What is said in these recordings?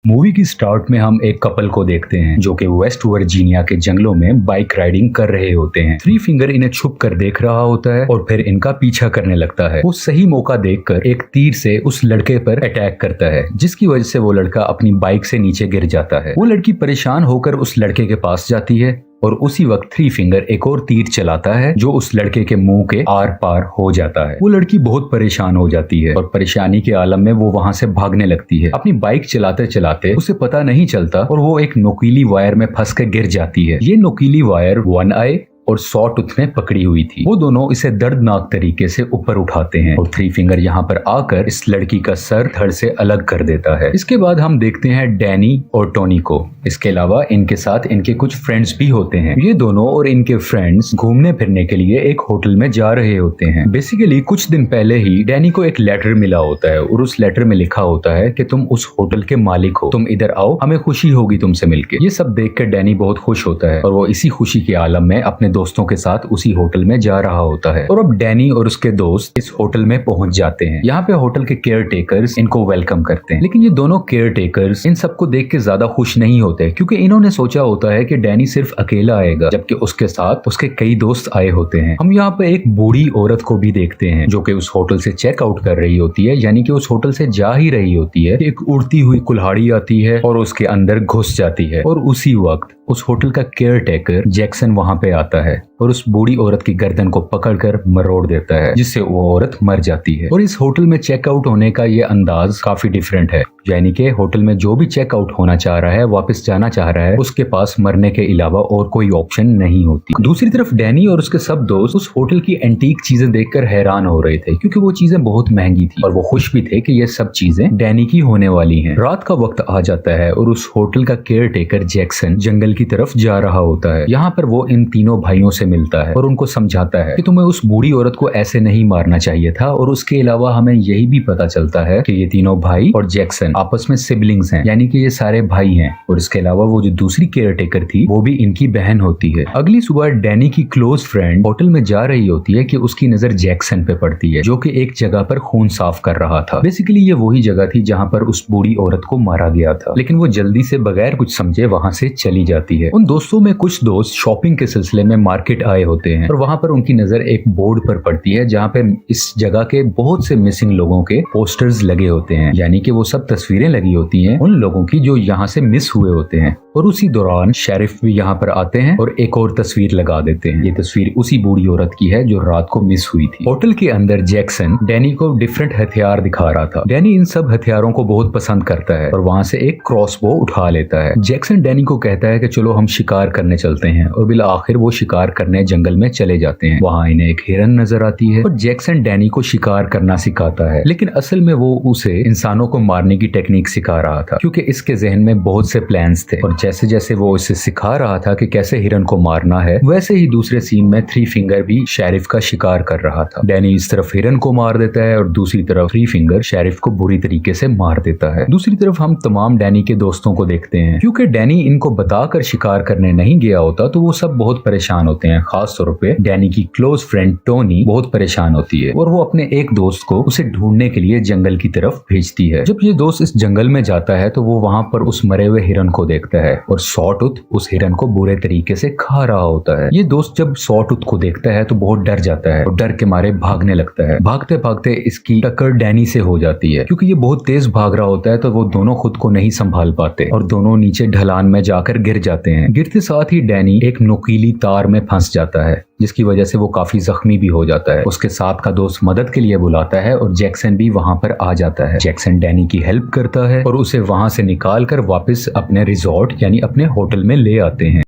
Movie की start में हम एक कपल को देखते हैं जो कि वेस्ट वर्जीनिया के जंगलों में बाइक राइडिंग कर रहे होते हैं। थ्री फिंगर इन्हें छुप कर देख रहा होता है और फिर इनका पीछा करने लगता है। वो सही मौका देखकर एक तीर से उस लड़के पर अटैक करता है, जिसकी वजह से वो लड़का अपनी बाइक से नीचे गिर जाता है। वो लड़की परेशान होकर उस लड़के के पास जाती है और उसी वक्त थ्री फिंगर एक और तीर चलाता है जो उस लड़के के मुंह के आर पार हो जाता है। वो लड़की बहुत परेशान हो जाती है और परेशानी के आलम में वो वहां से भागने लगती है। अपनी बाइक चलाते चलाते उसे पता नहीं चलता और वो एक नुकीली वायर में फंस कर गिर जाती है। ये नुकीली वायर वन आई और सॉ टूथ में पकड़ी हुई थी। वो दोनों इसे दर्दनाक तरीके से ऊपर उठाते हैं और थ्री फिंगर यहाँ पर आकर इस लड़की का सर धड़ से अलग कर देता है। इसके बाद हम देखते हैं डैनी और टोनी को। इसके अलावा इनके साथ इनके कुछ फ्रेंड्स भी होते हैं। ये दोनों और इनके फ्रेंड्स घूमने फिरने के लिए एक होटल में जा रहे होते हैं। बेसिकली कुछ दिन पहले ही डैनी को एक लेटर मिला होता है और उस लेटर में लिखा होता है कि तुम उस होटल के मालिक हो, तुम इधर आओ, हमें खुशी होगी तुमसे मिलके। ये सब देख कर डैनी बहुत खुश होता है और वो इसी खुशी के आलम में अपने दोस्तों के साथ उसी होटल में जा रहा होता है। और अब डैनी और उसके दोस्त इस होटल में पहुंच जाते हैं। यहाँ पे होटल के केयर टेकर्स इनको वेलकम करते हैं, लेकिन ये दोनों केयर टेकर्स इन सबको देख के ज्यादा खुश नहीं होते, क्योंकि इन्होंने सोचा होता है कि डैनी सिर्फ अकेला आएगा, जबकि उसके साथ उसके कई दोस्त आए होते हैं। हम यहाँ पे एक बूढ़ी औरत को भी देखते हैं जो कि उस होटल से चेक आउट कर रही होती है, यानी कि उस होटल से जा ही रही होती है। एक उड़ती हुई कुल्हाड़ी आती है और उसके अंदर घुस जाती है और उसी वक्त उस होटल का केयर टेकर जैक्सन वहां पे आता है और उस बूढ़ी औरत की गर्दन को पकड़कर मरोड़ देता है, जिससे वो औरत मर जाती है। और इस होटल में चेकआउट होने का ये अंदाज काफी डिफरेंट है, यानी कि होटल में जो भी चेकआउट होना चाह रहा है, वापस जाना चाह रहा है, उसके पास मरने के अलावा और कोई ऑप्शन नहीं होती। दूसरी तरफ डैनी और उसके सब दोस्त उस होटल की एंटीक चीजें देखकर हैरान हो रहे थे, क्योंकि वो चीजें बहुत महंगी थी और वो खुश भी थे कि ये सब चीजें डैनी की होने वाली हैं। रात का वक्त आ जाता है और उस होटल का केयर टेकर जैक्सन जंगल की तरफ जा रहा होता है। यहाँ पर वो इन तीनों भाइयों से मिलता है और उनको समझाता है कि तुम्हें उस बूढ़ी औरत को ऐसे नहीं मारना चाहिए था। और उसके अलावा हमें यही भी पता चलता है कि ये तीनों भाई और जैक्सन आपस में सिबलिंग्स हैं, यानी कि ये सारे भाई हैं। और इसके अलावा वो जो दूसरी केयर टेकर थी वो भी इनकी बहन होती है। अगली सुबह डैनी की क्लोज फ्रेंड होटल में जा रही होती है कि उसकी नजर जैक्सन पे पड़ती है, जो कि एक जगह पर खून साफ कर रहा था। बेसिकली ये वही जगह थी जहाँ पर उस बूढ़ी औरत को मारा गया था, लेकिन वो जल्दी से बगैर कुछ समझे वहां से चली जाती है। उन दोस्तों में कुछ दोस्त शॉपिंग के सिलसिले में मार्केट आए होते हैं और वहां पर उनकी नजर एक बोर्ड पर पड़ती है जहाँ पे इस जगह के बहुत से मिसिंग लोगों के पोस्टर्स लगे होते हैं, यानी कि वो सब तस्वीरें लगी होती हैं उन लोगों की जो यहाँ से मिस हुए होते हैं। और उसी दौरान शेरिफ भी यहाँ पर आते हैं और एक और तस्वीर लगा देते हैं। ये तस्वीर उसी बूढ़ी औरत की है जो रात को मिस हुई थी। होटल के अंदर जैक्सन डैनी को डिफरेंट हथियार दिखा रहा था। डैनी इन सब हथियारों को बहुत पसंद करता है और वहां से एक क्रॉसबो उठा लेता है। जैक्सन डैनी को कहता है कि चलो हम शिकार करने चलते हैं, और बिल आखिर वो शिकार करने जंगल में चले जाते हैं। वहां इन्हें एक हिरन नजर आती है और जैक्सन डैनी को शिकार करना सिखाता है, लेकिन असल में वो उसे इंसानों को मारने की टेक्निक सिखा रहा था, क्योंकि इसके जहन में बहुत से प्लान्स थे। और जैसे जैसे वो इसे सिखा रहा था कि कैसे हिरन को मारना है, वैसे ही दूसरे सीन में थ्री फिंगर भी शेरिफ का शिकार कर रहा था। डैनी इस तरफ हिरन को मार देता है और दूसरी तरफ थ्री फिंगर शेरिफ को बुरी तरीके से मार देता है। दूसरी तरफ हम तमाम डैनी के दोस्तों को देखते हैं। क्योंकि डैनी इनको बताकर शिकार करने नहीं गया होता तो वो सब बहुत परेशान होते हैं। खास तौर पे डैनी की क्लोज फ्रेंड टोनी बहुत परेशान होती है और वो अपने एक दोस्त को उसे ढूंढने के लिए जंगल की तरफ भेजती है। जब ये दोस्त इस जंगल में जाता है तो वो वहां पर उस मरे हुए हिरन को देखता है और सॉटूथ उस हिरन को बुरे तरीके से खा रहा होता है। ये दोस्त जब सॉटूथ को देखता है तो बहुत डर जाता है और डर के मारे भागने लगता है। भागते भागते इसकी टक्कर डैनी से हो जाती है। क्योंकि ये बहुत तेज भाग रहा होता है तो वो दोनों खुद को नहीं संभाल पाते और दोनों नीचे ढलान में जाकर गिर जाते हैं। गिरते साथ ही डैनी एक नुकीली तार में फंस जाता है, जिसकी वजह से वो काफी जख्मी भी हो जाता है। उसके साथ का दोस्त मदद के लिए बुलाता है और जैक्सन भी वहां पर आ जाता है। जैक्सन डैनी की हेल्प करता है और उसे वहां से निकाल कर वापस अपने रिजॉर्ट यानी अपने होटल में ले आते हैं।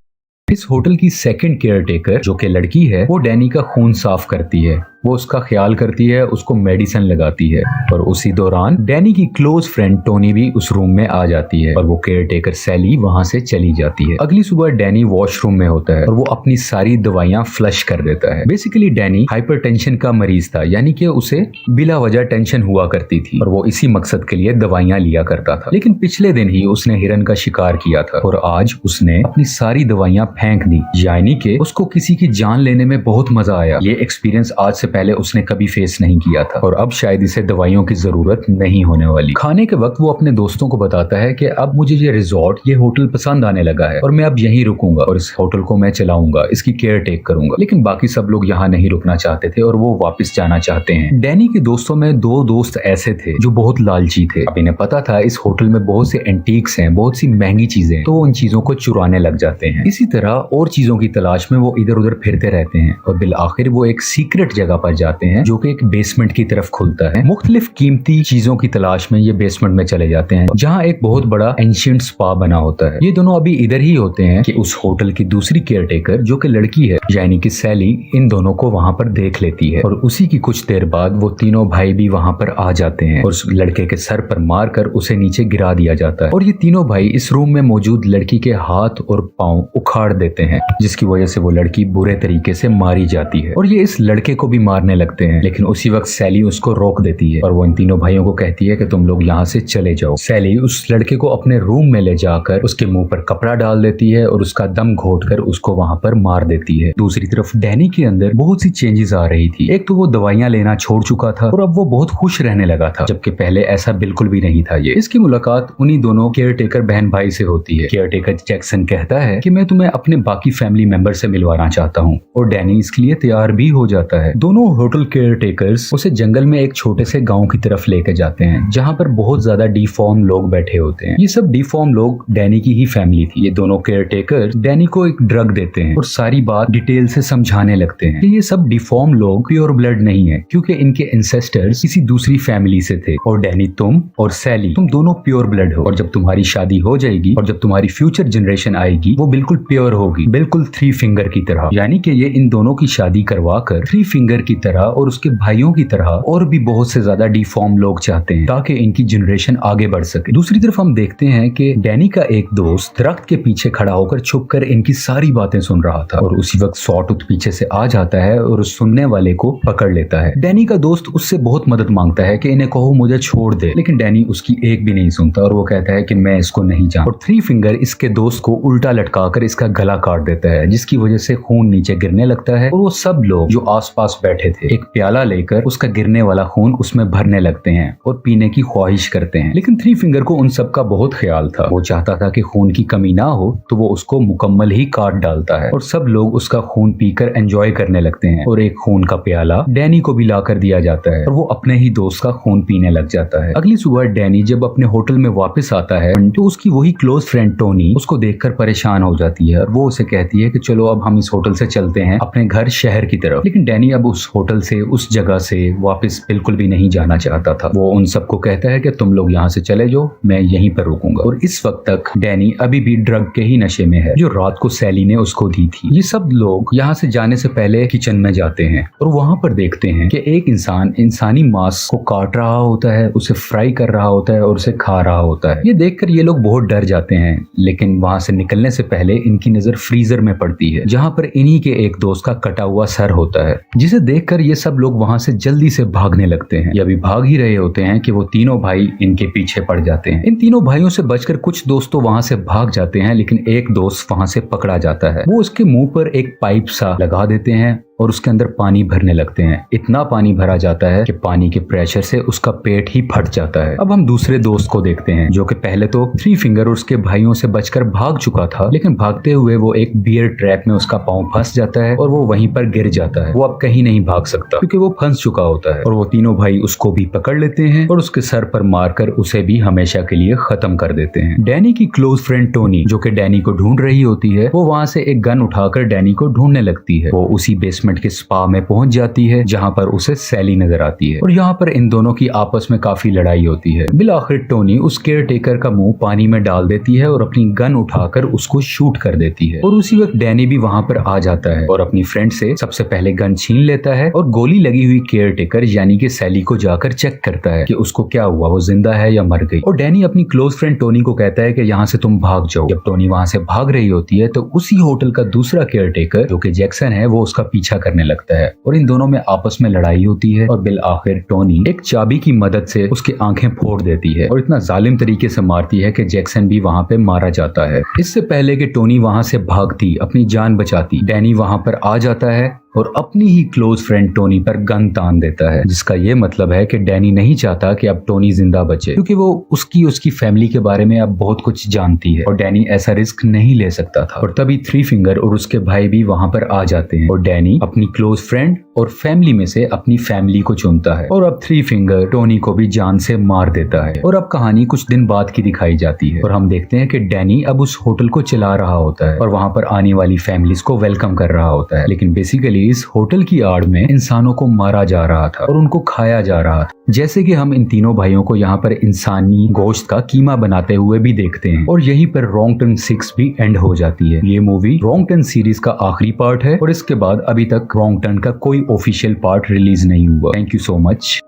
इस होटल की सेकंड केयर टेकर जो कि लड़की है, वो डैनी का खून साफ करती है। वो उसका ख्याल करती है, उसको मेडिसिन लगाती है और उसी दौरान डैनी की क्लोज फ्रेंड टोनी भी उस रूम में आ जाती है और वो केयर टेकर सैली वहां से चली जाती है। अगली सुबह डैनी वॉशरूम में होता है और वो अपनी सारी दवाइयां फ्लश कर देता है। बेसिकली डैनी हाइपरटेंशन का मरीज था, यानी कि उसे बिला वजह टेंशन हुआ करती थी और वो इसी मकसद के लिए दवाइयां लिया करता था। लेकिन पिछले दिन ही उसने हिरन का शिकार किया था और आज उसने अपनी सारी दवाइयां फेंक दी, यानी कि उसको किसी की जान लेने में बहुत मजा आया। ये एक्सपीरियंस आज से पहले उसने कभी फेस नहीं किया था और अब शायद इसे दवाइयों की जरूरत नहीं होने वाली। खाने के वक्त वो अपने दोस्तों को बताता है कि अब मुझे ये रिजॉर्ट, ये होटल पसंद आने लगा है और मैं अब यहीं रुकूंगा और इस होटल को मैं चलाऊंगा, इसकी केयर टेक करूंगा। लेकिन बाकी सब लोग यहाँ नहीं रुकना चाहते थे और वो वापस जाना चाहते हैं। डैनी के दोस्तों में 2 दोस्त ऐसे थे जो बहुत लालची थे। अब इन्हें पता था इस होटल में बहुत से एंटीक्स हैं, बहुत सी महंगी चीजें, तो उन चीजों को चुराने लग जाते हैं। इसी तरह और चीजों की तलाश में वो इधर उधर फिरते रहते हैं और बिल आखिर वो एक सीक्रेट जगह पर जाते हैं जो कि एक बेसमेंट की तरफ खुलता है। मुख्तलिफ कीमती चीजों की तलाश में ये बेसमेंट में चले जाते हैं जहाँ एक बहुत बड़ा एंशिएंट स्पा बना होता है। ये दोनों अभी इधर ही होते हैं कि उस होटल की दूसरी केयरटेकर जो कि लड़की है, यानी कि सैली, इन दोनों को वहाँ पर देख लेती है और उसी की कुछ देर बाद वो तीनों भाई भी वहाँ पर आ जाते हैं और उस लड़के के सर पर मारकर उसे नीचे गिरा दिया जाता है। और ये तीनों भाई इस रूम में मौजूद लड़की के हाथ और पांव उखाड़ देते हैं, जिसकी वजह से वो लड़की बुरे तरीके से मारी जाती है और ये इस लड़के को भी मारने लगते हैं। लेकिन उसी वक्त सैली उसको रोक देती है और वो इन तीनों भाइयों को कहती है कि तुम लोग यहाँ से चले जाओ। सैली उस लड़के को अपने रूम में ले जाकर उसके मुंह पर कपड़ा डाल देती है और उसका दम घोटकर उसको वहां पर मार देती है। दूसरी तरफ डैनी के अंदर बहुत सी चेंजेस आ रही थी। एक तो वो दवाइयां लेना छोड़ चुका था और अब वो बहुत खुश रहने लगा था, जबकि पहले ऐसा बिल्कुल भी नहीं था। ये इसकी मुलाकात उन्हीं दोनों केयरटेकर बहन भाई से होती है। केयरटेकर जैक्सन कहता है कि मैं तुम्हें अपने बाकी फैमिली मेंबर से मिलवाना चाहता हूँ और डैनी इसके लिए तैयार भी हो जाता है। दोनों होटल केयरटेकर्स उसे जंगल में एक छोटे से गाँव की तरफ लेके जाते हैं जहाँ पर बहुत ज्यादा डिफॉर्म लोग बैठे होते हैं। ये सब डिफॉर्म लोग डैनी की ही फैमिली थी। ये दोनों केयरटेकर डैनी को एक ड्रग देते हैं और सारी बात डिटेल से समझाने लगते हैं कि ये सब डिफॉर्म लोग प्योर ब्लड नहीं है, क्योंकि इनके एंसेस्टर्स किसी दूसरी फैमिली से थे और डैनी, तुम और सैली, तुम दोनों प्योर ब्लड हो और जब तुम्हारी शादी हो जाएगी और जब तुम्हारी फ्यूचर जनरेशन आएगी वो बिल्कुल प्योर होगी, बिल्कुल 3 फिंगर की तरह। यानी कि ये इन दोनों की शादी करवा कर 3 फिंगर की तरह और उसके भाइयों की तरह और भी बहुत से ज्यादा डिफॉर्म लोग चाहते हैं ताकि इनकी जनरेशन आगे बढ़ सके। दूसरी तरफ हम देखते हैं कि डैनी का एक दोस्त दरख्त के पीछे खड़ा होकर छुपकर इनकी सारी बातें सुन रहा था और उसी वक्त सॉटूथ पीछे से आ जाता है और उस सुनने वाले को पकड़ लेता है। डैनी का दोस्त उससे बहुत मदद मांगता है कि इन्हें कहो मुझे छोड़ दे, लेकिन डैनी उसकी एक भी नहीं सुनता और वो कहता है कि मैं इसको नहीं जानता और 3 फिंगर इसके दोस्त को उल्टा लटकाकर इसका गला काट देता है, जिसकी वजह से खून नीचे गिरने लगता है और वो सब लोग जो आसपास बैठे थे एक प्याला लेकर उसका गिरने वाला खून उसमें भरने लगते हैं और पीने की ख्वाहिश करते हैं। लेकिन 3 फिंगर को उन सब का बहुत ख्याल था। वो चाहता था कि खून की कमी ना हो तो वो उसको मुकम्मल ही काट डालता है और सब लोग उसका खून पीकर एंजॉय करने लगते हैं और एक खून का प्याला डैनी को भी ला कर दिया जाता है और वो अपने ही दोस्त का खून पीने लग जाता है। अगली सुबह डैनी जब अपने होटल में वापस आता है तो उसकी वही क्लोज फ्रेंड टोनी उसको देखकर परेशान हो जाती है और वो उसे कहती है कि चलो अब हम इस होटल से चलते हैं अपने घर शहर की तरफ। लेकिन डैनी अब उस होटल से, उस जगह से वापस बिल्कुल भी नहीं जाना चाहता था। वो उन सबको कहता है कि तुम लोग यहाँ से चले जाओ, मैं यहीं पर रुकूंगा। और इस वक्त तक डैनी अभी भी ड्रग के ही नशे में है जो रात को सैली ने उसको दी थी। ये सब लोग यहाँ से जाने से पहले किचन में जाते हैं और वहां पर देखते हैं कि एक इंसान इंसानी मांस को काट रहा होता है, उसे फ्राई कर रहा होता है और उसे खा रहा होता है। ये देखकर ये लोग बहुत डर जाते हैं, लेकिन वहां से निकलने से पहले इनकी नजर फ्रीजर में पड़ती है जहां पर इन्हीं के एक दोस्त का कटा हुआ सर होता है, जिसे देखकर ये सब लोग वहां से जल्दी से भागने लगते हैं। ये अभी भाग ही रहे होते हैं कि वो तीनों भाई इनके पीछे पड़ जाते हैं। इन तीनों भाइयों से बचकर कुछ दोस्त तो वहां से भाग जाते हैं, लेकिन एक दोस्त वहां से पकड़ा जाता है। वो उसके मुंह पर एक पाइप सा लगा देते हैं और उसके अंदर पानी भरने लगते हैं। इतना पानी भरा जाता है कि पानी के प्रेशर से उसका पेट ही फट जाता है। अब हम दूसरे दोस्त को देखते हैं जो कि पहले तो 3 फिंगर और उसके भाइयों से बचकर भाग चुका था, लेकिन भागते हुए वो एक बियर ट्रैप में उसका पांव फंस जाता है और वो वहीं पर गिर जाता है। वो अब कहीं नहीं भाग सकता क्योंकि वो फंस चुका होता है और वो तीनों भाई उसको भी पकड़ लेते हैं और उसके सर पर मारकर उसे भी हमेशा के लिए खत्म कर देते हैं। डैनी की क्लोज फ्रेंड टोनी जो कि डैनी को ढूंढ रही होती है, वो वहां से एक गन उठाकर डैनी को ढूंढने लगती है। वो उसी बेसमेंट के स्पा में पहुंच जाती है जहां पर उसे सैली नजर आती है और यहाँ पर इन दोनों की आपस में काफी लड़ाई होती है। बिल आखिर टोनी उस केयर टेकर का मुंह पानी में डाल देती है और अपनी गन उठाकर उसको शूट कर देती है और उसी वक्त डैनी भी वहां पर आ जाता है और अपनी फ्रेंड से सबसे पहले गन छीन लेता है और गोली लगी हुई केयर टेकर यानी कि सैली को जाकर चेक करता है कि उसको क्या हुआ, वो जिंदा है या मर गई। और डैनी अपनी क्लोज फ्रेंड टोनी को कहता है कि यहाँ से तुम भाग जाओ। जब टोनी वहां से भाग रही होती है तो उसी होटल का दूसरा केयर टेकर जो कि जैक्सन है वो उसका पीछा करने लगता है और इन दोनों में आपस में लड़ाई होती है और बिल आखिर टोनी एक चाबी की मदद से उसकी आंखें फोड़ देती है और इतना जालिम तरीके से मारती है कि जैक्सन भी वहाँ पे मारा जाता है। इससे पहले कि टोनी वहाँ से भागती अपनी जान बचाती, डैनी वहाँ पर आ जाता है और अपनी ही क्लोज फ्रेंड टोनी पर गन तान देता है, जिसका ये मतलब है कि डैनी नहीं चाहता कि अब टोनी जिंदा बचे, क्योंकि वो उसकी फैमिली के बारे में अब बहुत कुछ जानती है और डैनी ऐसा रिस्क नहीं ले सकता था। और तभी थ्री फिंगर और उसके भाई भी वहाँ पर आ जाते हैं और डैनी अपनी क्लोज फ्रेंड और फैमिली में से अपनी फैमिली को चुनता है और अब थ्री फिंगर टोनी को भी जान से मार देता है। और अब कहानी कुछ दिन बाद की दिखाई जाती है और हम देखते हैं कि डैनी अब उस होटल को चला रहा होता है और वहाँ पर आने वाली फैमिलीज को वेलकम कर रहा होता है, लेकिन बेसिकली इस होटल की आड़ में इंसानों को मारा जा रहा था और उनको खाया जा रहा था, जैसे कि हम इन तीनों भाइयों को यहाँ पर इंसानी गोश्त का कीमा बनाते हुए भी देखते हैं। और यहीं पर रॉन्ग टर्न 6 भी एंड हो जाती है। ये मूवी रॉन्ग टर्न सीरीज का आखिरी पार्ट है और इसके बाद अभी तक रॉन्ग टर्न का कोई ऑफिशियल पार्ट रिलीज नहीं हुआ। Thank you so much.